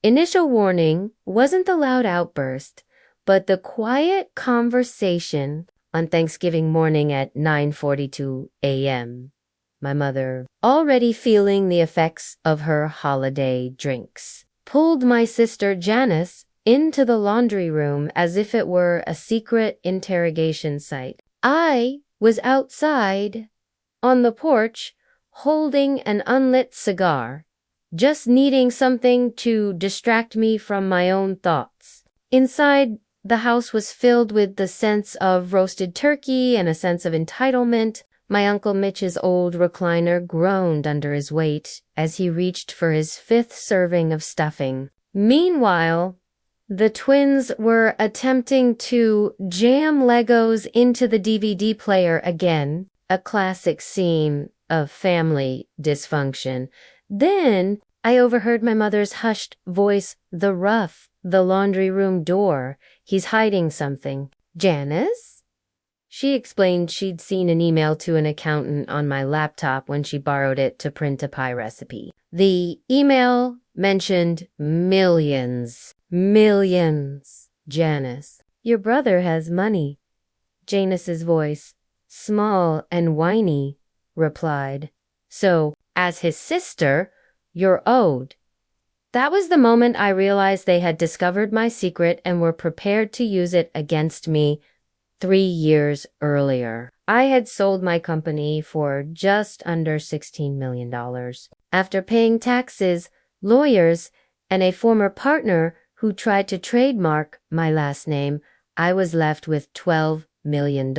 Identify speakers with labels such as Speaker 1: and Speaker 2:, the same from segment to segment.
Speaker 1: Initial warning wasn't the loud outburst, but the quiet conversation on Thanksgiving morning at 9:42 a.m. My mother, already feeling the effects of her holiday drinks, pulled my sister Janice into the laundry room as if it were a secret interrogation site. I was outside on the porch holding an unlit cigar, just needing something to distract me from my own thoughts. Inside, the house was filled with the sense of roasted turkey and a sense of entitlement. My Uncle Mitch's old recliner groaned under his weight as he reached for his 5th serving of stuffing. Meanwhile, the twins were attempting to jam Legos into the DVD player again, a classic scene of family dysfunction. Then I overheard my mother's hushed voice, the laundry room door. He's hiding something. Janice? She explained she'd seen an email to an accountant on my laptop when she borrowed it to print a pie recipe. The email mentioned millions. Millions. Janice, your brother has money. Janice's voice, small and whiny, replied. So, as his sister, you're owed. That was the moment I realized they had discovered my secret and were prepared to use it against me 3 years earlier. I had sold my company for just under $16 million. After paying taxes, lawyers, and a former partner who tried to trademark my last name, I was left with $12 million.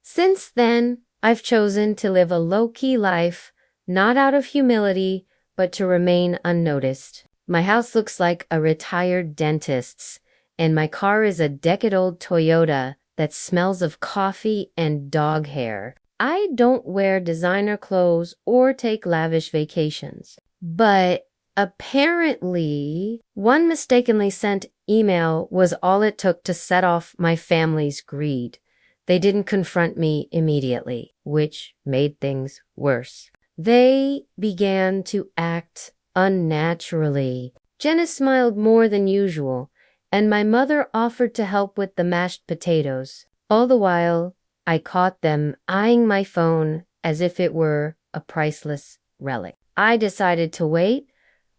Speaker 1: Since then, I've chosen to live a low-key life, not out of humility, but to remain unnoticed. My house looks like a retired dentist's, and my car is a decade-old Toyota that smells of coffee and dog hair. I don't wear designer clothes or take lavish vacations. But apparently, one mistakenly sent email was all it took to set off my family's greed. They didn't confront me immediately, which made things worse. They began to act unnaturally. Jenna smiled more than usual, and my mother offered to help with the mashed potatoes. All the while, I caught them eyeing my phone as if it were a priceless relic. I decided to wait,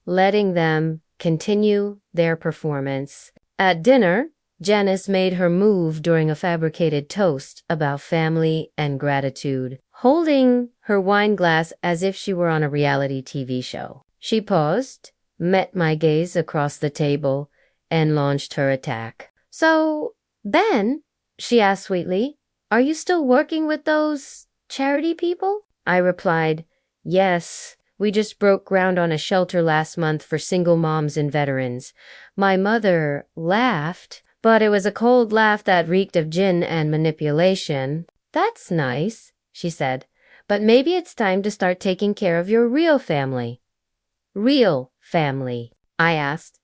Speaker 1: letting them continue their performance. At dinner, Janice made her move during a fabricated toast about family and gratitude, holding her wine glass as if she were on a reality TV show. She paused, met my gaze across the table, and launched her attack. So, Ben, she asked sweetly, are you still working with those charity people? I replied, yes. We just broke ground on a shelter last month for single moms and veterans. My mother laughed, but it was a cold laugh that reeked of gin and manipulation. That's nice, she said, but maybe it's time to start taking care of your real family. Real family, I asked.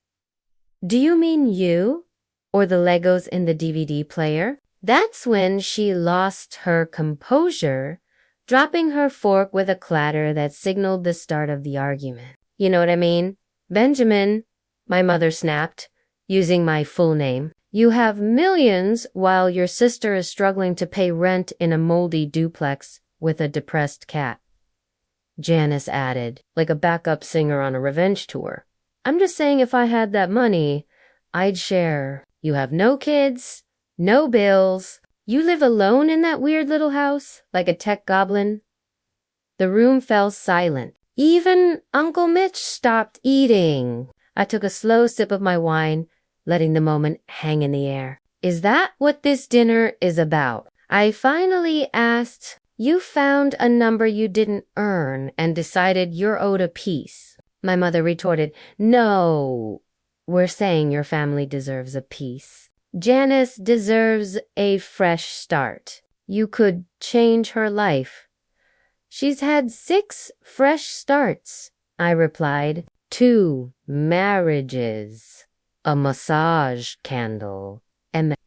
Speaker 1: Do you mean you? Or the Legos in the DVD player? That's when she lost her composure, dropping her fork with a clatter that signaled the start of the argument. You know what I mean? Benjamin, my mother snapped, using my full name. You have millions while your sister is struggling to pay rent in a moldy duplex with a depressed cat. Janice added, like a backup singer on a revenge tour. I'm just saying if I had that money, I'd share. You have no kids, no bills. You live alone in that weird little house, like a tech goblin? The room fell silent. Even Uncle Mitch stopped eating. I took a slow sip of my wine, letting the moment hang in the air. Is that what this dinner is about? I finally asked. You found a number you didn't earn and decided you're owed a piece. My mother retorted, no, we're saying your family deserves a piece. Janice deserves a fresh start. You could change her life. She's had 6 fresh starts, I replied. 2 marriages, a massage candle, and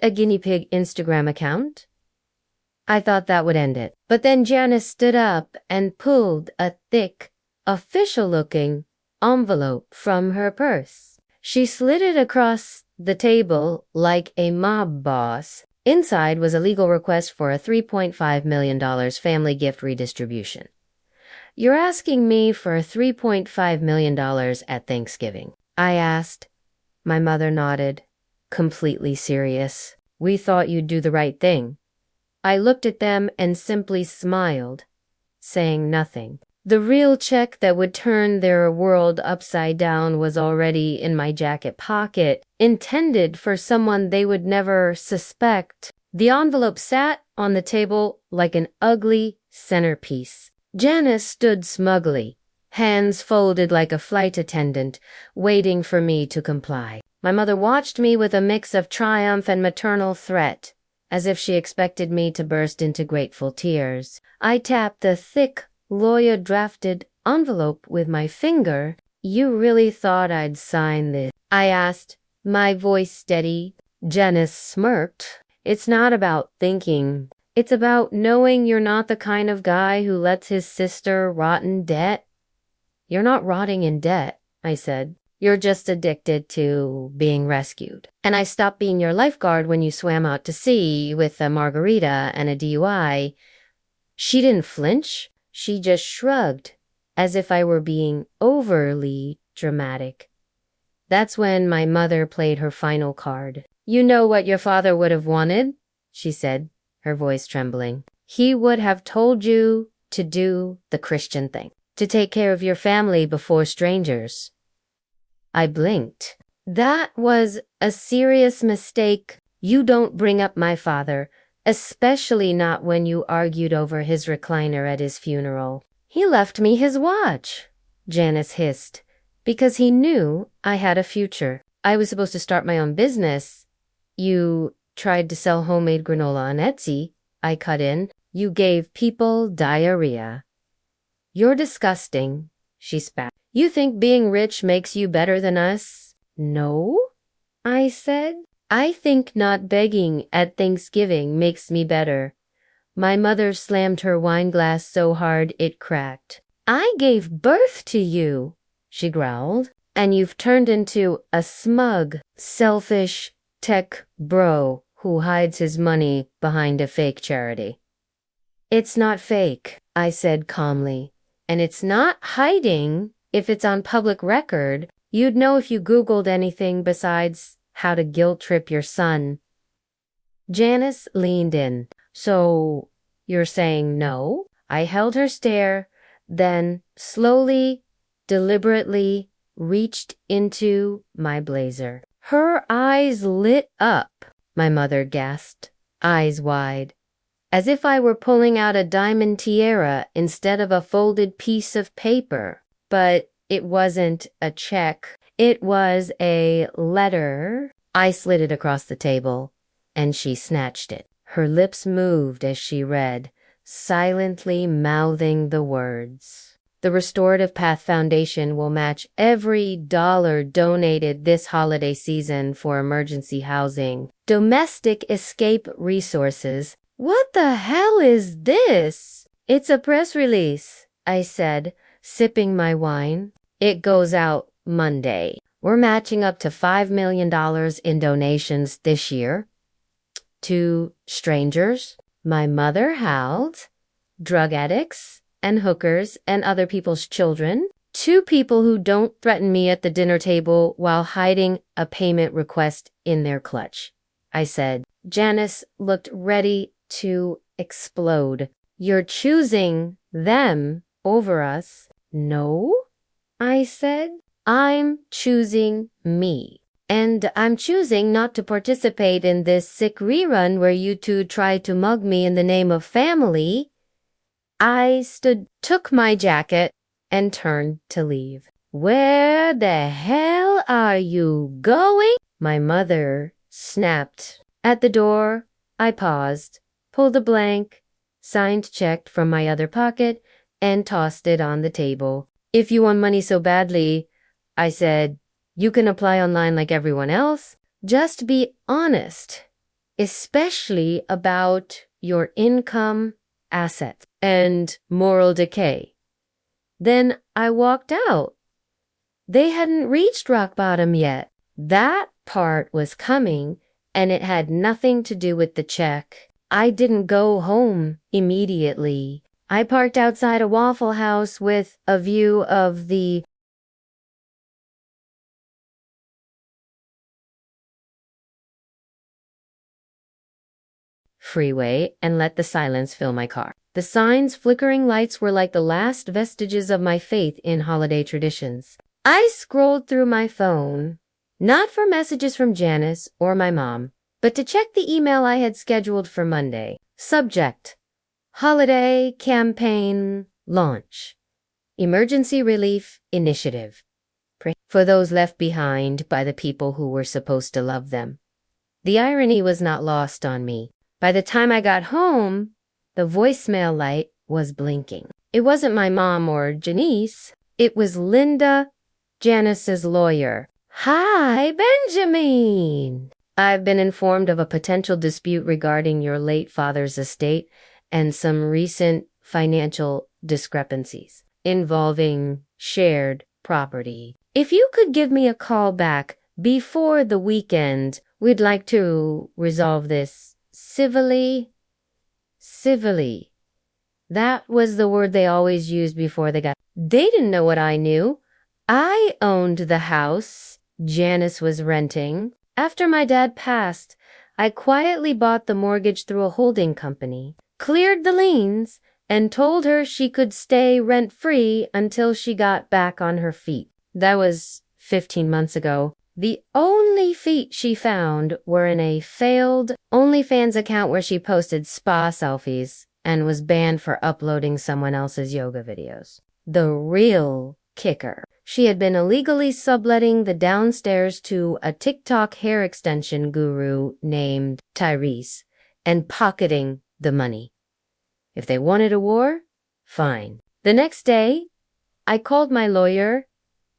Speaker 1: a guinea pig Instagram account. I thought that would end it. But then Janice stood up and pulled a thick, official-looking envelope from her purse. She slid it across the table like a mob boss. Inside was a legal request for a $3.5 million family gift redistribution. "You're asking me for $3.5 million at Thanksgiving?" I asked. My mother nodded, completely serious. "We thought you'd do the right thing." I looked at them and simply smiled, saying nothing. The real check that would turn their world upside down was already in my jacket pocket, intended for someone they would never suspect. The envelope sat on the table like an ugly centerpiece. Janice stood smugly, hands folded like a flight attendant, waiting for me to comply. My mother watched me with a mix of triumph and maternal threat, as if she expected me to burst into grateful tears. I tapped the thick, lawyer-drafted envelope with my finger. "You really thought I'd sign this?" I asked, my voice steady. Janice smirked. "It's not about thinking. It's about knowing you're not the kind of guy who lets his sister rot in debt." "You're not rotting in debt," I said. "You're just addicted to being rescued. And I stopped being your lifeguard when you swam out to sea with a margarita and a DUI. She didn't flinch. She just shrugged, as if I were being overly dramatic. That's when my mother played her final card. "You know what your father would have wanted," she said, her voice trembling. "He would have told you to do the Christian thing, to take care of your family before strangers." I blinked. "That was a serious mistake. You don't bring up my father, especially not when you argued over his recliner at his funeral." "He left me his watch," Janice hissed, "because he knew I had a future. I was supposed to start my own business." "You tried to sell homemade granola on Etsy," I cut in. "You gave people diarrhea." "You're disgusting," she spat. "You think being rich makes you better than us?" "No," I said. "I think not begging at Thanksgiving makes me better." My mother slammed her wine glass so hard it cracked. "I gave birth to you," she growled, "and you've turned into a smug, selfish tech bro who hides his money behind a fake charity." "It's not fake," I said calmly, "and it's not hiding if it's on public record. You'd know if you Googled anything besides how to guilt trip your son." Janice leaned in. "So you're saying no?" I held her stare, then slowly, deliberately reached into my blazer. Her eyes lit up. My mother gasped, eyes wide, as if I were pulling out a diamond tiara instead of a folded piece of paper. But it wasn't a check. It was a letter. I slid it across the table, and she snatched it. Her lips moved as she read, silently mouthing the words. "The Restorative Path Foundation will match every dollar donated this holiday season for emergency housing, domestic escape resources." What the hell is this? "It's a press release," I said, sipping my wine. "It goes out Monday. We're matching up to $5 million in donations this year." To strangers, my mother howled, drug addicts and hookers and other people's children, to people who don't threaten me at the dinner table while hiding a payment request in their clutch. I said. Janice looked ready to explode. "You're choosing them over us." "No," I said. "I'm choosing me. And I'm choosing not to participate in this sick rerun where you two try to mug me in the name of family." I took my jacket, and turned to leave. "Where the hell are you going?" my mother snapped. At the door, I paused, pulled a blank, signed check from my other pocket, and tossed it on the table. "If you want money so badly," I said, "you can apply online like everyone else. Just be honest, especially about your income, assets, and moral decay." Then I walked out. They hadn't reached rock bottom yet. That part was coming, and it had nothing to do with the check. I didn't go home immediately. I parked outside a Waffle House with a view of the freeway and let the silence fill my car. The sign's flickering lights were like the last vestiges of my faith in holiday traditions. I scrolled through my phone, not for messages from Janice or my mom, but to check the email I had scheduled for Monday. Subject: Holiday Campaign Launch. Emergency Relief Initiative. For those left behind by the people who were supposed to love them. The irony was not lost on me. By the time I got home, the voicemail light was blinking. It wasn't my mom or Janice. It was Linda, Janice's lawyer. Hi, Benjamin. I've been informed of a potential dispute regarding your late father's estate and some recent financial discrepancies involving shared property. If you could give me a call back before the weekend, we'd like to resolve this civilly. Civilly. That was the word they always used before they got. They didn't know what I knew. I owned the house Janice was renting. After my dad passed, I quietly bought the mortgage through a holding company, cleared the liens, and told her she could stay rent-free until she got back on her feet. That was 15 months ago. The only feet she found were in a failed OnlyFans account where she posted spa selfies and was banned for uploading someone else's yoga videos. The real kicker: she had been illegally subletting the downstairs to a TikTok hair extension guru named Tyrese and pocketing the money. If they wanted a war, fine. The next day, I called my lawyer,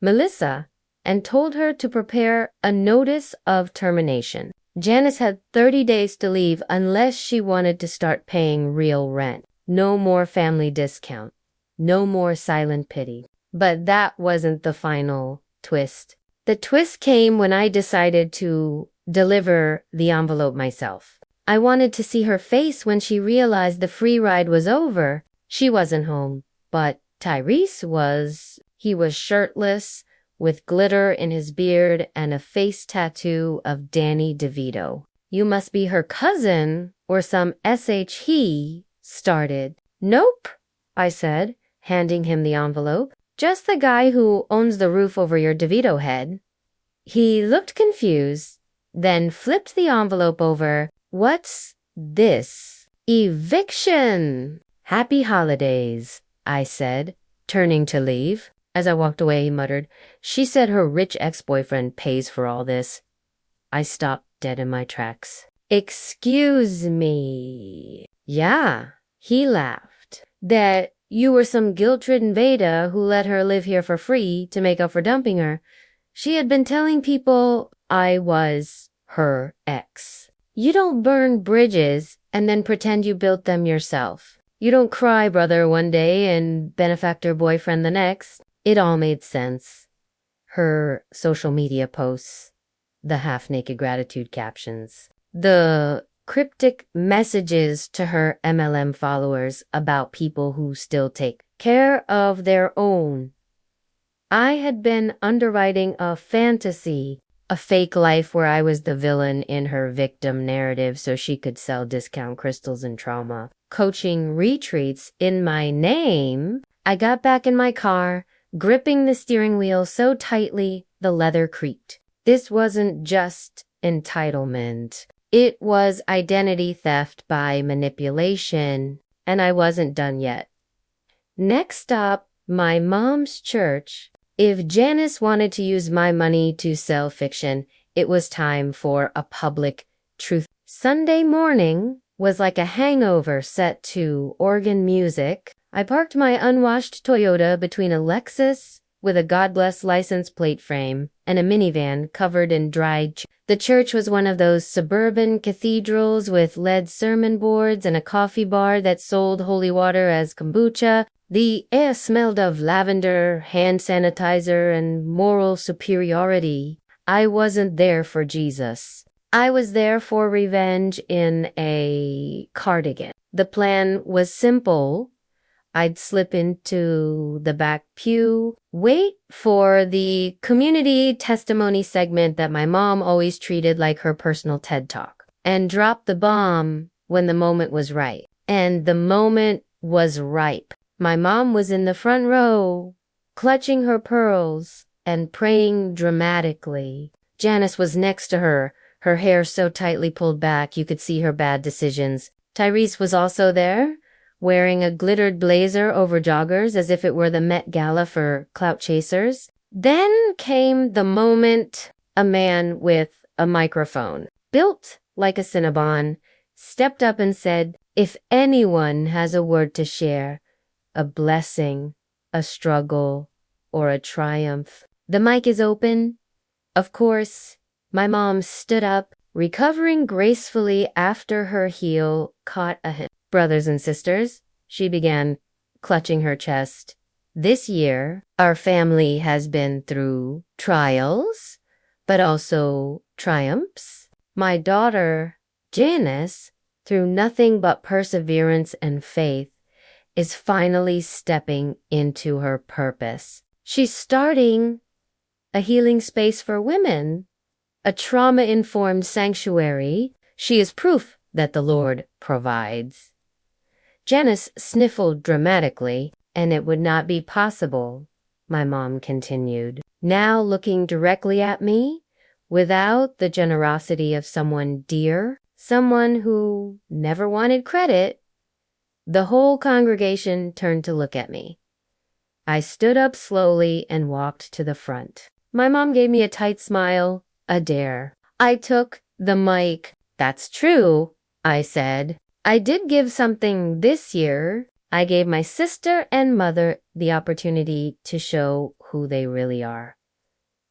Speaker 1: Melissa, and told her to prepare a notice of termination. Janice had 30 days to leave unless she wanted to start paying real rent. No more family discount. No more silent pity. But that wasn't the final twist. The twist came when I decided to deliver the envelope myself. I wanted to see her face when she realized the free ride was over. She wasn't home, but Tyrese was. He was shirtless, with glitter in his beard and a face tattoo of Danny DeVito. You must be her cousin or some he started. Nope, I said, handing him the envelope. Just the guy who owns the roof over your DeVito head. He looked confused, then flipped the envelope over. What's this? Eviction! Happy holidays, I said, turning to leave. As I walked away, he muttered, "She said her rich ex-boyfriend pays for all this." I stopped dead in my tracks. "Excuse me." "Yeah," he laughed. "That you were some guilt-ridden beta who let her live here for free to make up for dumping her. She had been telling people I was her ex. You don't burn bridges and then pretend you built them yourself. You don't cry brother one day and benefactor boyfriend the next." It all made sense. Her social media posts, the half-naked gratitude captions, the cryptic messages to her MLM followers about people who still take care of their own. I had been underwriting a fantasy, a fake life where I was the villain in her victim narrative so she could sell discount crystals and trauma coaching retreats in my name. I got back in my car, gripping the steering wheel so tightly the leather creaked. This wasn't just entitlement. It was identity theft by manipulation, and I wasn't done yet. Next stop, my mom's church. If Janice wanted to use my money to sell fiction, it was time for a public truth. Sunday morning was like a hangover set to organ music. I parked my unwashed Toyota between a Lexus with a God Bless license plate frame and a minivan covered in dried. The church was one of those suburban cathedrals with lead sermon boards and a coffee bar that sold holy water as kombucha. The air smelled of lavender, hand sanitizer, and moral superiority. I wasn't there for Jesus. I was there for revenge in a cardigan. The plan was simple. I'd slip into the back pew, wait for the community testimony segment that my mom always treated like her personal TED Talk, and drop the bomb when the moment was right. And the moment was ripe. My mom was in the front row, clutching her pearls and praying dramatically. Janice was next to her, her hair so tightly pulled back you could see her bad decisions. Tyrese was also there, wearing a glittered blazer over joggers as if it were the Met Gala for clout chasers. Then came the moment. A man with a microphone, built like a Cinnabon, stepped up and said, "If anyone has a word to share, a blessing, a struggle, or a triumph, the mic is open." Of course, my mom stood up, recovering gracefully after her heel caught a hit. "Brothers and sisters," she began, clutching her chest, "this year, our family has been through trials, but also triumphs. My daughter, Janice, through nothing but perseverance and faith, is finally stepping into her purpose. She's starting a healing space for women, a trauma-informed sanctuary. She is proof that the Lord provides." Janice sniffled dramatically, "And it would not be possible," my mom continued, now looking directly at me, "without the generosity of someone dear, someone who never wanted credit." The whole congregation turned to look at me. I stood up slowly and walked to the front. My mom gave me a tight smile, a dare. I took the mic. "That's true," I said. "I did give something this year. I gave my sister and mother the opportunity to show who they really are."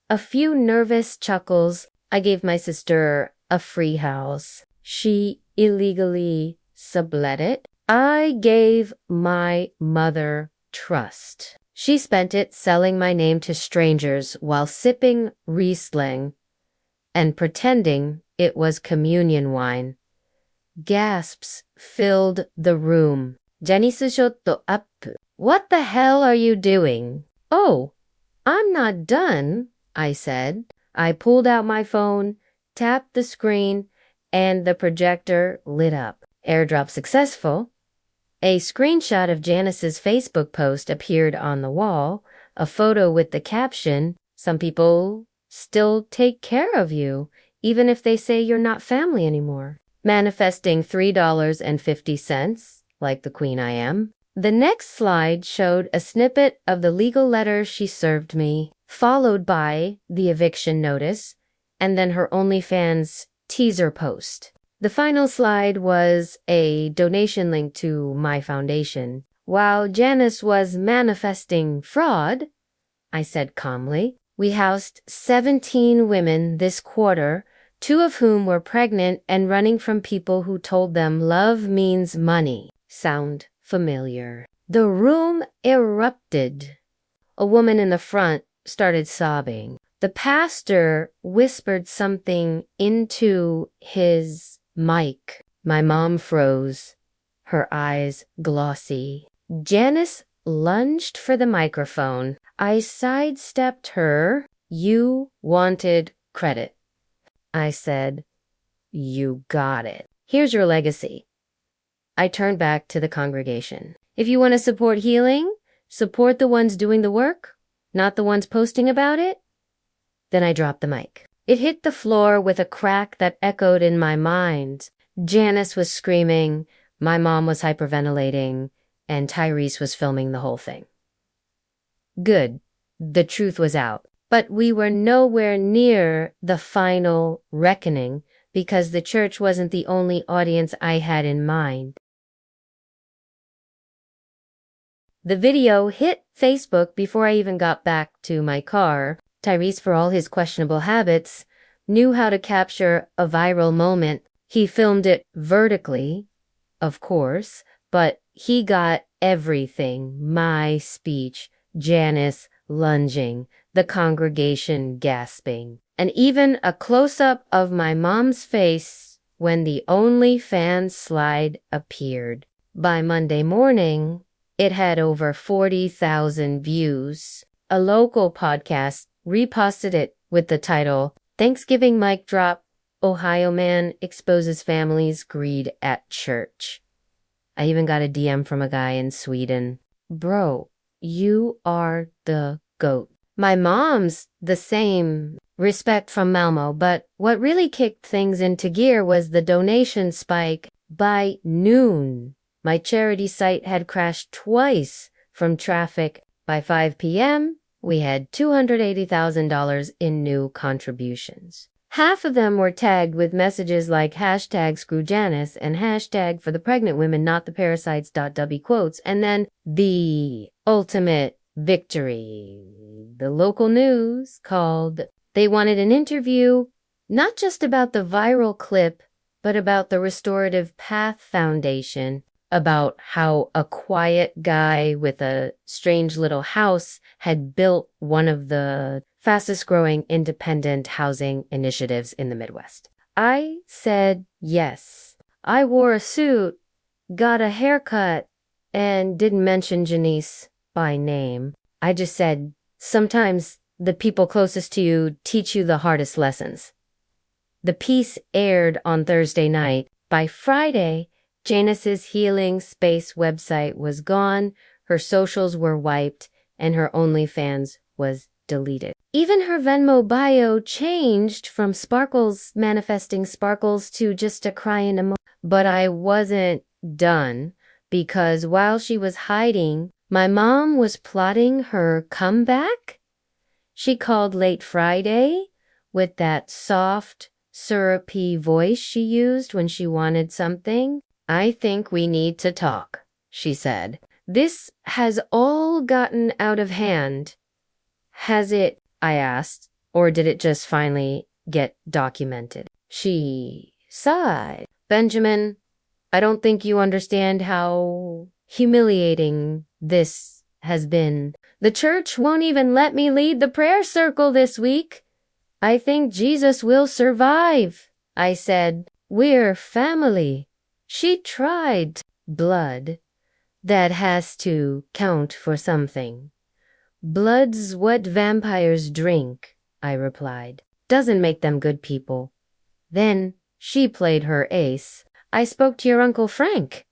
Speaker 1: A few nervous chuckles. I gave my sister a free house. She illegally sublet it. I gave my mother trust. She spent it selling my name to strangers while sipping Riesling and pretending it was communion wine. Gasps filled the room. "Janice shotto up. What the hell are you doing?" "Oh, I'm not done," I said. I pulled out my phone, tapped the screen, and the projector lit up. Airdrop successful. A screenshot of Janice's Facebook post appeared on the wall, a photo with the caption, "Some people still take care of you, even if they say you're not family anymore." Manifesting $3.50, like the queen I am. The next slide showed a snippet of the legal letter she served me, followed by the eviction notice, and then her OnlyFans teaser post. The final slide was a donation link to my foundation. "While Janice was manifesting fraud," I said calmly, "we housed 17 women this quarter, 2 of whom were pregnant and running from people who told them love means money." Sound familiar? The room erupted. A woman in the front started sobbing. The pastor whispered something into his mic. My mom froze, her eyes glossy. Janice lunged for the microphone. I sidestepped her. "You wanted credit," I said. "You got it. Here's your legacy." I turned back to the congregation. "If you want to support healing, support the ones doing the work, not the ones posting about it." Then I dropped the mic. It hit the floor with a crack that echoed in my mind. Janice was screaming, my mom was hyperventilating, and Tyrese was filming the whole thing. Good. The truth was out. But we were nowhere near the final reckoning because the church wasn't the only audience I had in mind. The video hit Facebook before I even got back to my car. Tyrese, for all his questionable habits, knew how to capture a viral moment. He filmed it vertically, of course, but he got everything. My speech, Janice lunging, the congregation gasping, and even a close-up of my mom's face when the OnlyFans slide appeared. By Monday morning, it had over 40,000 views. A local podcast reposted it with the title, Thanksgiving Mic Drop, Ohio Man Exposes Family's Greed at Church. I even got a DM from a guy in Sweden. Bro, you are the GOAT. My mom's the same. Respect from Malmo, but what really kicked things into gear was the donation spike. By noon, my charity site had crashed twice from traffic. By 5 p.m., we had $280,000 in new contributions. Half of them were tagged with messages like hashtag screw Janice and hashtag for the pregnant women, not the parasites. Double quotes, and then the ultimate victory. The local news called. They wanted an interview, not just about the viral clip, but about the Restorative Path Foundation, about how a quiet guy with a strange little house had built one of the fastest growing independent housing initiatives in the Midwest. I said yes. I wore a suit, got a haircut, and didn't mention Janice by name. I just said, sometimes the people closest to you teach you the hardest lessons. The piece aired on Thursday night. By Friday, Janice's Healing Space website was gone, her socials were wiped, and her OnlyFans was deleted. Even her Venmo bio changed from sparkles manifesting sparkles to just a crying emoji. But I wasn't done, because while she was hiding, my mom was plotting her comeback. She called late Friday with that soft, syrupy voice she used when she wanted something. I think we need to talk, she said. This has all gotten out of hand. Has it, I asked, or did it just finally get documented? She sighed. Benjamin, I don't think you understand how humiliating this has been. The church won't even let me lead the prayer circle this week. I think Jesus will survive. I said, we're family. She tried. Blood. That has to count for something. Blood's what vampires drink, I replied. Doesn't make them good people. Then she played her ace. I spoke to your Uncle Frank.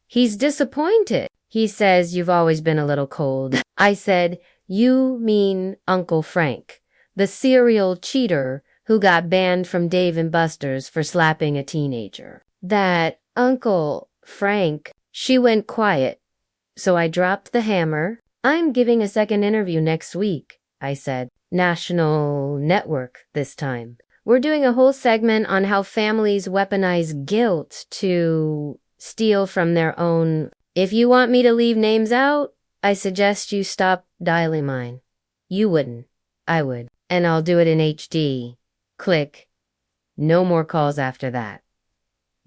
Speaker 1: He's disappointed. He says you've always been a little cold. I said, you mean Uncle Frank, the serial cheater who got banned from Dave & Buster's for slapping a teenager. That Uncle Frank. She went quiet, so I dropped the hammer. I'm giving a second interview next week, I said. National network this time. We're doing a whole segment on how families weaponize guilt to steal from their own. If you want me to leave names out, I suggest you stop dialing mine. You wouldn't. I would. And I'll do it in HD. Click. No more calls after that.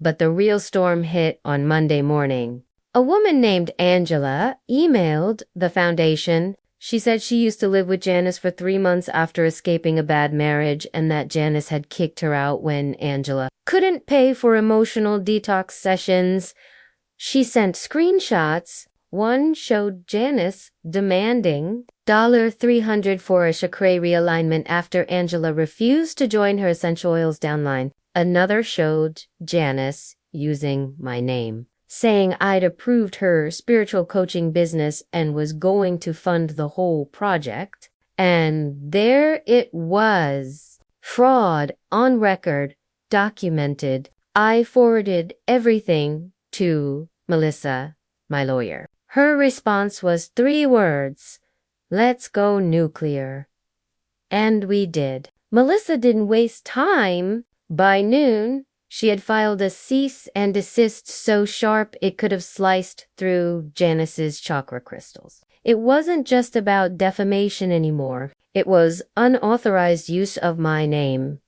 Speaker 1: But the real storm hit on Monday morning. A woman named Angela emailed the foundation. She said she used to live with Janice for 3 months after escaping a bad marriage, and that Janice had kicked her out when Angela couldn't pay for emotional detox sessions. She sent screenshots. One showed Janice demanding $300 for a chakra realignment after Angela refused to join her essential oils downline. Another showed Janice using my name, saying I'd approved her spiritual coaching business and was going to fund the whole project. And there it was. Fraud on record, documented. I forwarded everything to Melissa, my lawyer. Her response was 3 words. Let's go nuclear. And we did. Melissa didn't waste time. By noon, she had filed a cease and desist so sharp it could have sliced through Janice's chakra crystals. It wasn't just about defamation anymore. It was unauthorized use of my name.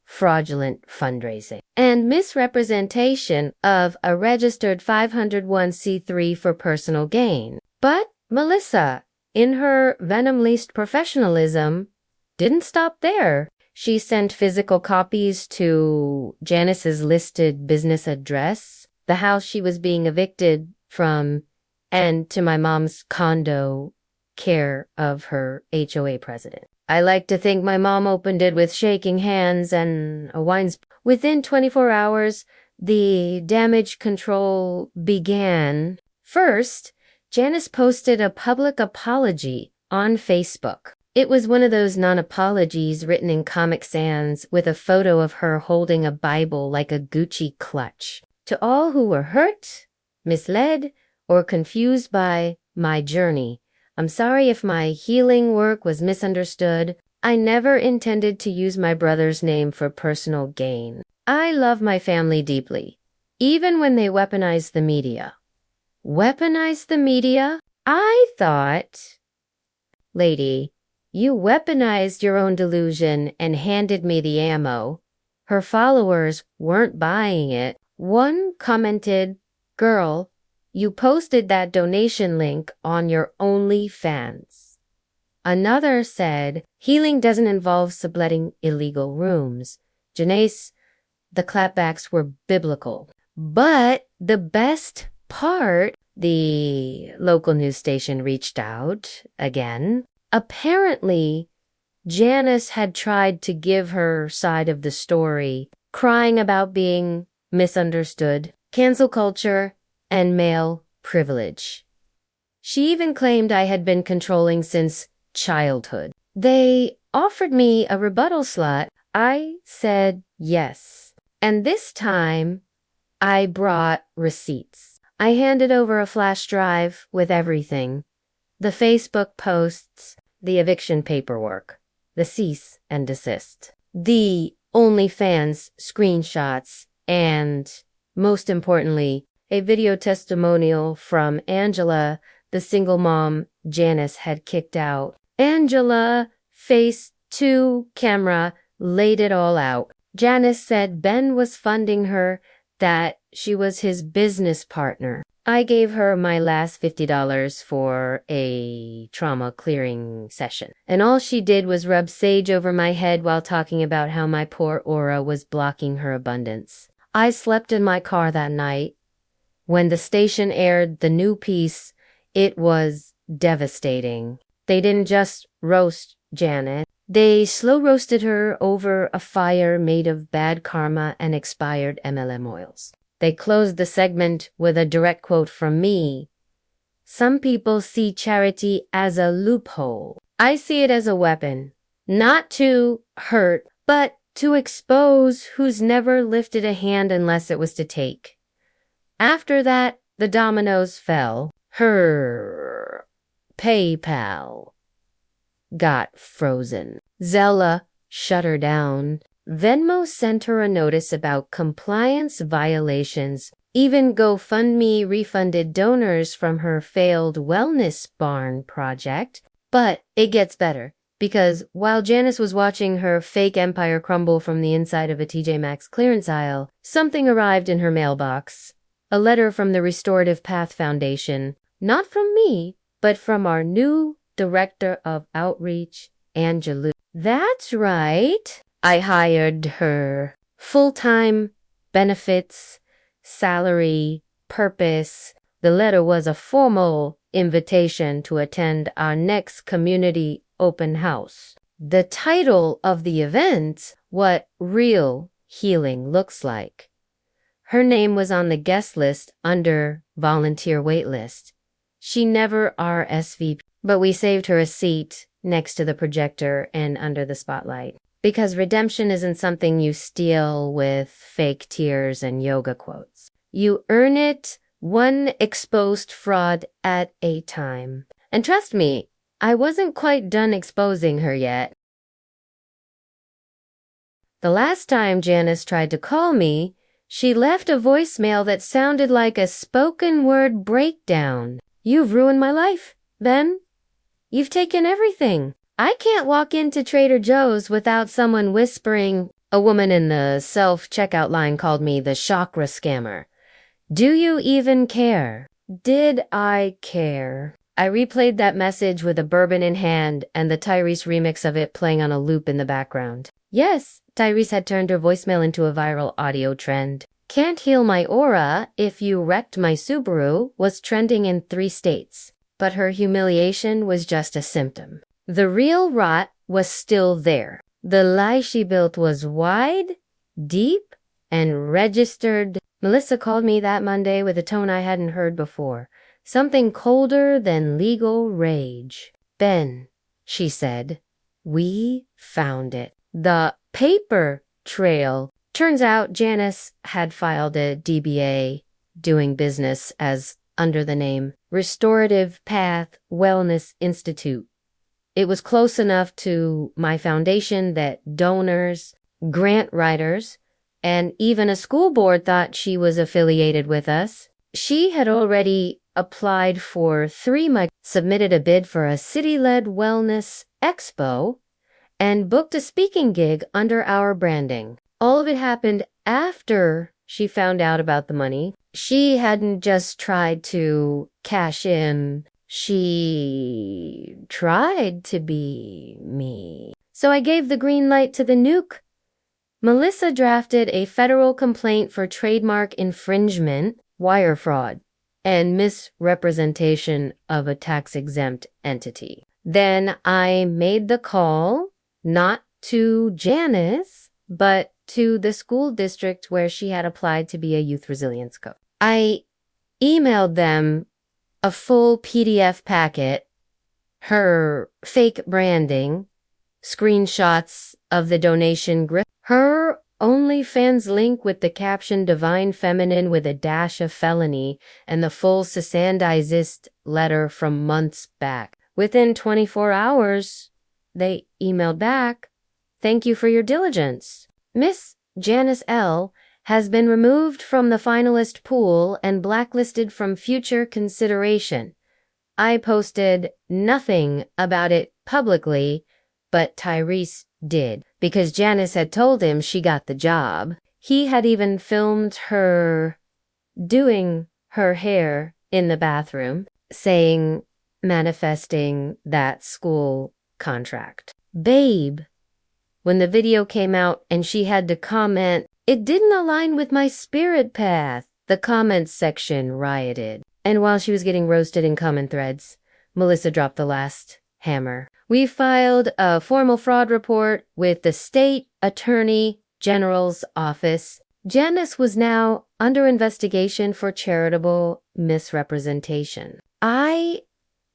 Speaker 1: fraudulent fundraising, and misrepresentation of a registered 501c3 for personal gain. But Melissa, in her venom-laced professionalism, didn't stop there. She sent physical copies to Janice's listed business address, the house she was being evicted from, and to my mom's condo, care of her HOA president. I like to think my mom opened it with shaking hands and a wine. Within 24 hours, the damage control began. First, Janice posted a public apology on Facebook. It was one of those non-apologies written in Comic Sans with a photo of her holding a Bible like a Gucci clutch. To all who were hurt, misled, or confused by my journey, I'm sorry if my healing work was misunderstood. I never intended to use my brother's name for personal gain. I love my family deeply, even when they weaponize the media. Weaponize the media? I thought, lady, you weaponized your own delusion and handed me the ammo. Her followers weren't buying it. One commented, "Girl, you posted that donation link on your OnlyFans." Another said, "Healing doesn't involve subletting illegal rooms." Janace, the clapbacks were biblical. But the best part, the local news station reached out again. Apparently, Janice had tried to give her side of the story, crying about being misunderstood, cancel culture, and male privilege. She even claimed I had been controlling since childhood. They offered me a rebuttal slot. I said yes. And this time, I brought receipts. I handed over a flash drive with everything. The Facebook posts, the eviction paperwork, the cease and desist, the OnlyFans screenshots, and, most importantly, a video testimonial from Angela, the single mom Janice had kicked out. Angela, face to camera, laid it all out. Janice said Ben was funding her, that she was his business partner. I gave her my last $50 for a trauma clearing session, and all she did was rub sage over my head while talking about how my poor aura was blocking her abundance. I slept in my car that night. When the station aired the new piece, it was devastating. They didn't just roast Janet. They slow roasted her over a fire made of bad karma and expired MLM oils. They closed the segment with a direct quote from me. "Some people see charity as a loophole. I see it as a weapon, not to hurt, but to expose who's never lifted a hand unless it was to take." After that, the dominoes fell. Her PayPal got frozen. Zella shut her down. Venmo sent her a notice about compliance violations. Even GoFundMe refunded donors from her failed wellness barn project. But it gets better, because while Janice was watching her fake empire crumble from the inside of a TJ Maxx clearance aisle, something arrived in her mailbox. A letter from the Restorative Path Foundation. Not from me, but from our new Director of Outreach, Angela. That's right. I hired her. Full-time, benefits, salary, purpose. The letter was a formal invitation to attend our next community open house. The title of the event, What Real Healing Looks Like. Her name was on the guest list under volunteer waitlist. She never RSVP'd, but we saved her a seat next to the projector and under the spotlight. Because redemption isn't something you steal with fake tears and yoga quotes. You earn it one exposed fraud at a time. And trust me, I wasn't quite done exposing her yet. The last time Janice tried to call me, she left a voicemail that sounded like a spoken word breakdown. "You've ruined my life, Ben. You've taken everything. I can't walk into Trader Joe's without someone whispering, A woman in the self-checkout line called me the chakra scammer. Do you even care? Did I care? I replayed that message with a bourbon in hand and the Tyrese remix of it playing on a loop in the background. Yes, Tyrese had turned her voicemail into a viral audio trend. Can't heal my aura if you wrecked my Subaru was trending in 3 states. But her humiliation was just a symptom. The real rot was still there. The lie she built was wide, deep, and registered. Melissa called me that Monday with a tone I hadn't heard before. Something colder than legal rage. Ben, she said, we found it. The paper trail. Turns out Janice had filed a DBA doing business as under the name Restorative Path Wellness Institute. It was close enough to my foundation that donors, grant writers, and even a school board thought she was affiliated with us. She had already applied for 3 months, submitted a bid for a city-led wellness expo, and booked a speaking gig under our branding. All of it happened after she found out about the money. She hadn't just tried to cash in. She tried to be me. So I gave the green light to the nuke. Melissa drafted a federal complaint for trademark infringement, wire fraud, and misrepresentation of a tax-exempt entity. Then I made the call, not to Janice, but to the school district where she had applied to be a youth resilience coach. I emailed them a full PDF packet, her fake branding, screenshots of the donation grip, her OnlyFans link with the caption Divine Feminine with a dash of felony, and the full Sasandizist letter from months back. Within 24 hours, they emailed back, "Thank you for your diligence. Miss Janice L. has been removed from the finalist pool and blacklisted from future consideration. I posted nothing about it publicly, but Tyrese did, because Janice had told him she got the job. He had even filmed her doing her hair in the bathroom, saying, manifesting that school contract. Babe, when the video came out and she had to comment, it didn't align with my spirit path. The comments section rioted. And while she was getting roasted in comment threads, Melissa dropped the last hammer. We filed a formal fraud report with the state attorney general's office. Janice was now under investigation for charitable misrepresentation. I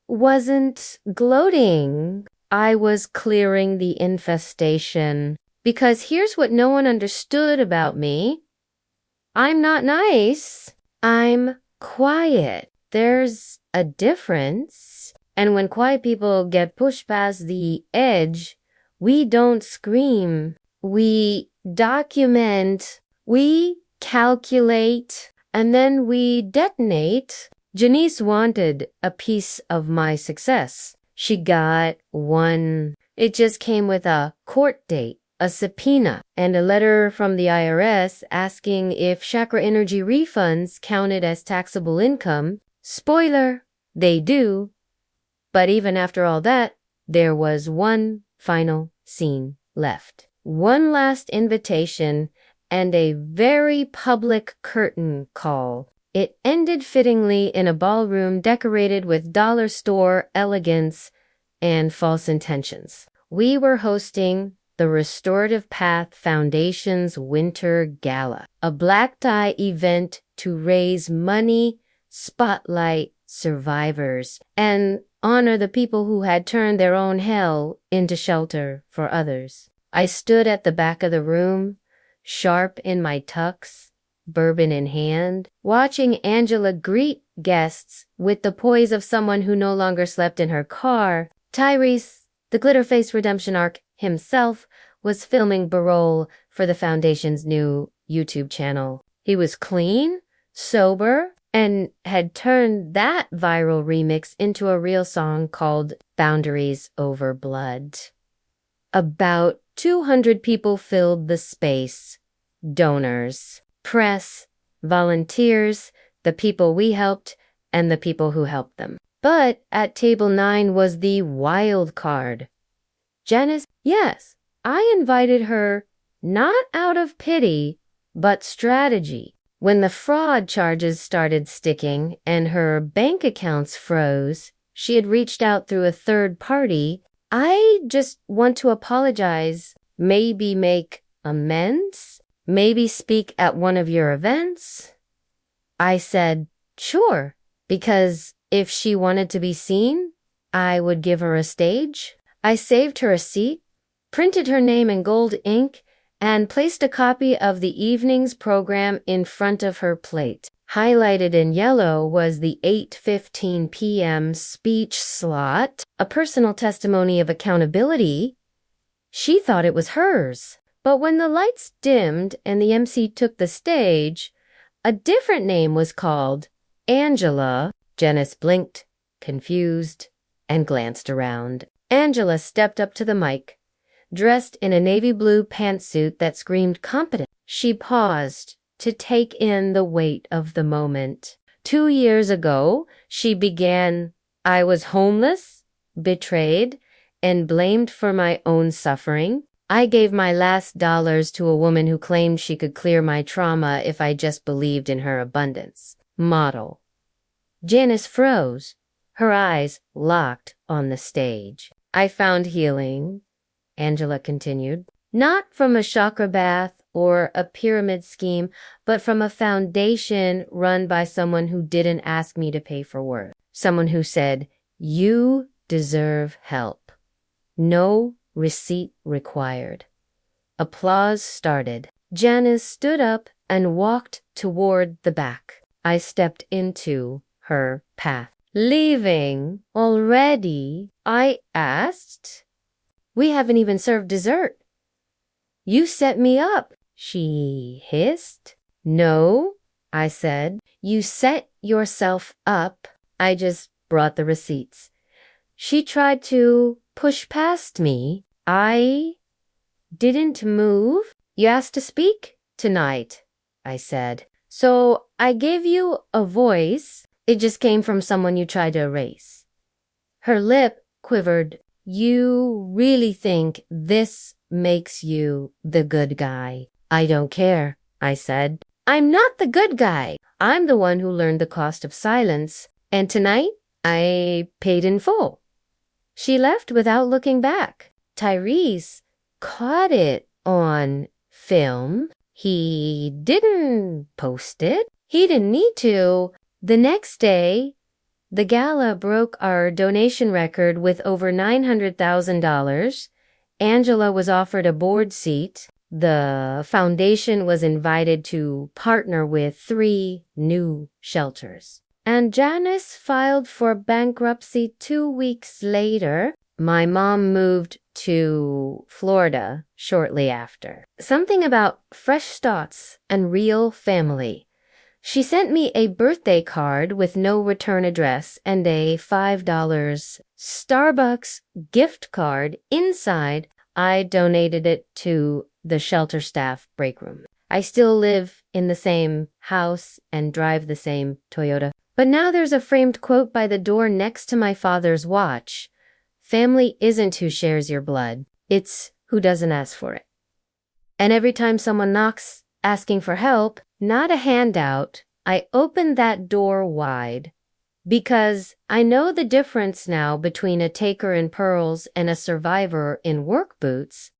Speaker 1: wasn't gloating. I was clearing the infestation. Because here's what no one understood about me. I'm not nice. I'm quiet. There's a difference. And when quiet people get pushed past the edge, we don't scream. We document. We calculate. And then we detonate. Janice wanted a piece of my success. She got one. It just came with a court date, a subpoena, and a letter from the IRS asking if chakra energy refunds counted as taxable income. Spoiler, they do. But even after all that, there was one final scene left. One last invitation and a very public curtain call. It ended fittingly in a ballroom decorated with dollar store elegance and false intentions. We were hosting the Restorative Path Foundation's Winter Gala, a black tie event to raise money, spotlight survivors, and honor the people who had turned their own hell into shelter for others. I stood at the back of the room, sharp in my tux, bourbon in hand, watching Angela greet guests with the poise of someone who no longer slept in her car. Tyrese, the glitter-faced redemption arc himself, was filming B-roll for the foundation's new YouTube channel. He was clean, sober, and had turned that viral remix into a real song called Boundaries Over Blood. About 200 people filled the space. Donors, press, volunteers, the people we helped, and the people who helped them. But at table 9 was the wild card. Janice, yes, I invited her not out of pity, but strategy. When the fraud charges started sticking and her bank accounts froze, she had reached out through a third party. I just want to apologize, maybe make amends, maybe speak at one of your events. I said, sure, because if she wanted to be seen, I would give her a stage. I saved her a seat, printed her name in gold ink, and placed a copy of the evening's program in front of her plate. Highlighted in yellow was the 8:15 p.m. speech slot, a personal testimony of accountability. She thought it was hers. But when the lights dimmed and the MC took the stage, a different name was called, Angela. Janice blinked, confused, and glanced around. Angela stepped up to the mic, dressed in a navy blue pantsuit that screamed competent. She paused to take in the weight of the moment. 2 years ago, she began, I was homeless, betrayed, and blamed for my own suffering. I gave my last dollars to a woman who claimed she could clear my trauma if I just believed in her abundance. Model. Janice froze, her eyes locked on the stage. I found healing, Angela continued, not from a chakra bath or a pyramid scheme, but from a foundation run by someone who didn't ask me to pay for work. Someone who said, you deserve help. No receipt required. Applause started. Janice stood up and walked toward the back. I stepped into her path. Leaving already? I asked. We haven't even served dessert. You set me up, she hissed. No, I said. You set yourself up. I just brought the receipts. She tried to push past me. I didn't move. You asked to speak tonight, I said. So I gave you a voice. It just came from someone you tried to erase. Her lip quivered. You really think this makes you the good guy? I don't care, I said. I'm not the good guy. I'm the one who learned the cost of silence. And tonight, I paid in full. She left without looking back. Tyrese caught it on film. He didn't post it. He didn't need to. The next day, the gala broke our donation record with over $900,000. Angela was offered a board seat. The foundation was invited to partner with 3 new shelters. And Janice filed for bankruptcy 2 weeks later. My mom moved to Florida shortly after. Something about fresh starts and real family. She sent me a birthday card with no return address and a $5 Starbucks gift card inside. I donated it to the shelter staff break room. I still live in the same house and drive the same Toyota. But now there's a framed quote by the door next to my father's watch. Family isn't who shares your blood. It's who doesn't ask for it. And every time someone knocks asking for help, not a handout, I open that door wide because I know the difference now between a taker in pearls and a survivor in work boots.